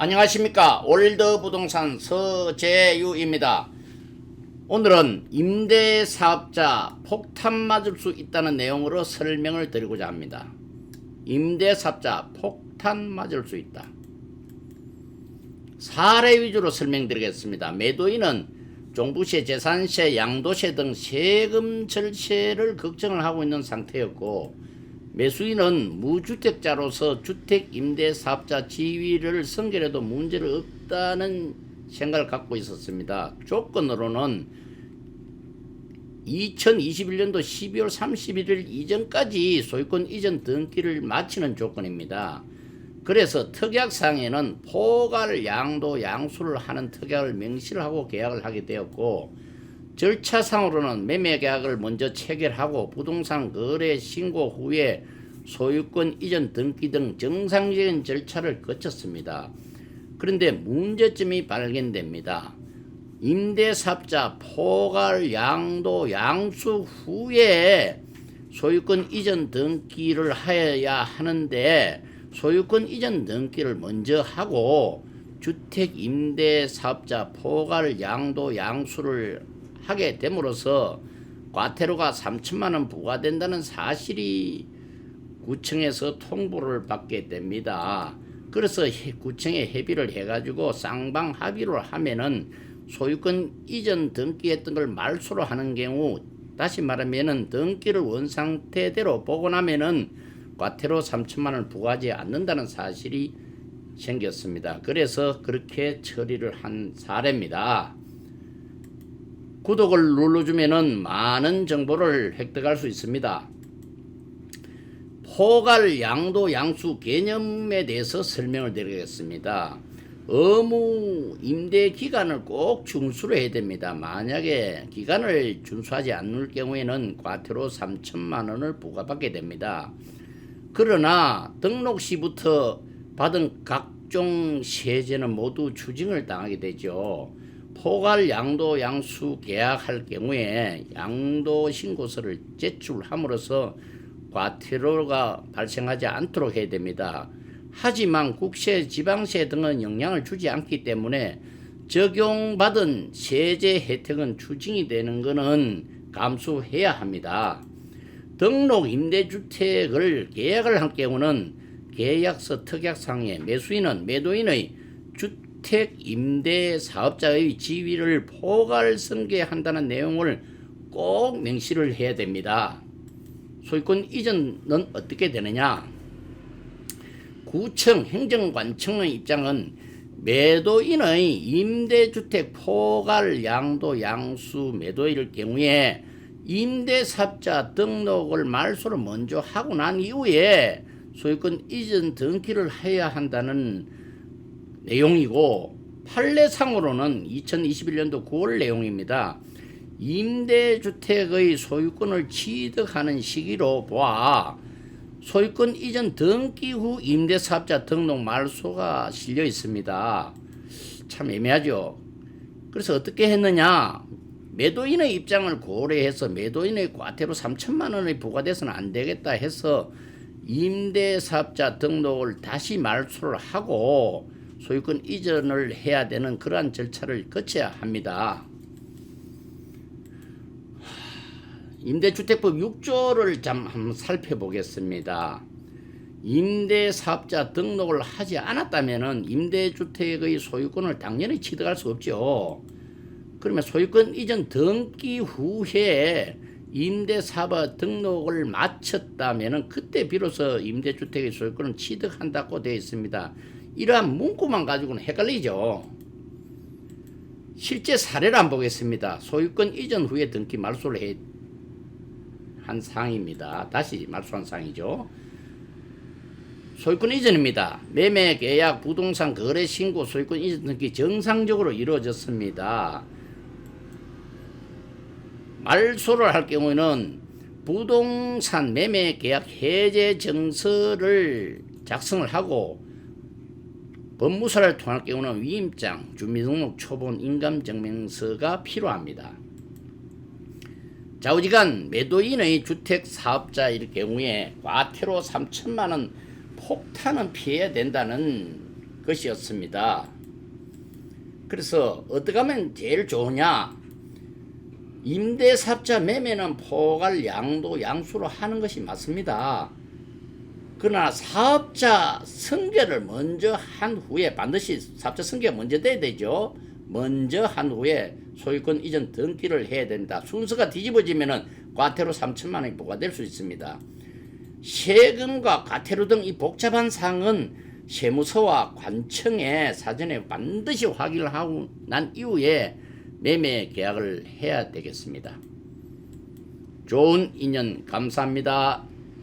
안녕하십니까. 올드부동산 서재유입니다. 오늘은 임대사업자 폭탄 맞을 수 있다는 내용으로 설명을 드리고자 합니다. 임대사업자 폭탄 맞을 수 있다. 사례 위주로 설명드리겠습니다. 매도인은 종부세, 재산세, 양도세 등 세금 절세를 걱정을 하고 있는 상태였고, 매수인은 무주택자로서 주택임대사업자 지위를 승계해도 문제를 없다는 생각을 갖고 있었습니다. 조건으로는 2021년도 12월 31일 이전까지 소유권 이전 등기를 마치는 조건입니다. 그래서 특약상에는 포괄, 양도, 양수를 하는 특약을 명시를 하고 계약을 하게 되었고, 절차상으로는 매매계약을 먼저 체결하고 부동산 거래 신고 후에 소유권 이전 등기 등 정상적인 절차를 거쳤습니다. 그런데 문제점이 발견됩니다. 임대사업자 포괄, 양도, 양수 후에 소유권 이전 등기를 해야 하는데, 소유권 이전 등기를 먼저 하고 주택임대사업자 포괄, 양도, 양수를 하게 됨으로써 과태료가 3천만원 부과된다는 사실이 구청에서 통보를 받게 됩니다. 그래서 구청에 협의를 해가지고 쌍방 합의로 하면은 소유권 이전 등기했던 걸 말소로 하는 경우, 다시 말하면은 등기를 원상태대로 보고 나면은 과태료 3천만원을 부과하지 않는다는 사실이 생겼습니다. 그래서 그렇게 처리를 한 사례입니다. 구독을 눌러주면은 많은 정보를 획득할 수 있습니다. 포괄, 양도, 양수 개념에 대해서 설명을 드리겠습니다. 의무 임대 기간을 꼭 준수를 해야 됩니다. 만약에 기간을 준수하지 않을 경우에는 과태료 3천만 원을 부과받게 됩니다. 그러나 등록 시부터 받은 각종 세제는 모두 추징을 당하게 되죠. 포괄, 양도, 양수 계약할 경우에 양도 신고서를 제출함으로써 과태료가 발생하지 않도록 해야 됩니다. 하지만 국세, 지방세 등은 영향을 주지 않기 때문에 적용받은 세제 혜택은 추징이 되는 것은 감수해야 합니다. 등록 임대주택을 계약을 할 경우는 계약서 특약상에 매수인은 매도인의 주택임대사업자의 지위를 포괄 승계한다는 내용을 꼭 명시를 해야 됩니다. 소유권 이전은 어떻게 되느냐? 구청, 행정관청의 입장은 매도인의 임대주택 포괄, 양도, 양수 매도일 경우에 임대사업자 등록을 말소를 먼저 하고 난 이후에 소유권 이전 등기를 해야 한다는 내용이고, 판례상으로는 2021년도 9월 내용입니다. 임대주택의 소유권을 취득하는 시기로 보아 소유권 이전 등기 후 임대사업자 등록 말소가 실려 있습니다. 참 애매하죠. 그래서 어떻게 했느냐? 매도인의 입장을 고려해서 매도인의 과태료 3천만 원이 부과돼서는 안 되겠다 해서 임대사업자 등록을 다시 말소를 하고 소유권 이전을 해야 되는 그러한 절차를 거쳐야 합니다. 임대주택법 6조를 한번 살펴보겠습니다. 임대사업자 등록을 하지 않았다면 임대주택의 소유권을 당연히 취득할 수 없죠. 그러면 소유권 이전 등기 후에 임대사업자 등록을 마쳤다면 그때 비로소 임대주택의 소유권을 취득한다고 되어 있습니다. 이러한 문구만 가지고는 헷갈리죠. 실제 사례를 한번 보겠습니다. 소유권 이전 후에 등기 말소를 한 사항입니다. 다시 말소한 사항이죠. 소유권 이전입니다. 매매 계약, 부동산 거래 신고, 소유권 이전 등기 정상적으로 이루어졌습니다. 말소를 할 경우에는 부동산 매매 계약 해제 정서를 작성을 하고, 법무사를 통할 경우는 위임장, 주민등록 초본 인감증명서가 필요합니다. 좌우지간 매도인의 주택사업자일 경우에 과태료 3천만 원 폭탄은 피해야 된다는 것이었습니다. 그래서 어떻게 하면 제일 좋으냐? 임대사업자 매매는 포괄 양도 양수로 하는 것이 맞습니다. 그러나 사업자 승계를 먼저 한 후에 반드시 사업자 승계가 먼저 돼야 되죠. 먼저 한 후에 소유권 이전 등기를 해야 된다. 순서가 뒤집어지면은 과태료 3천만 원이 부과될 수 있습니다. 세금과 과태료 등 이 복잡한 사항은 세무서와 관청에 사전에 반드시 확인을 하고 난 이후에 매매 계약을 해야 되겠습니다. 좋은 인연 감사합니다.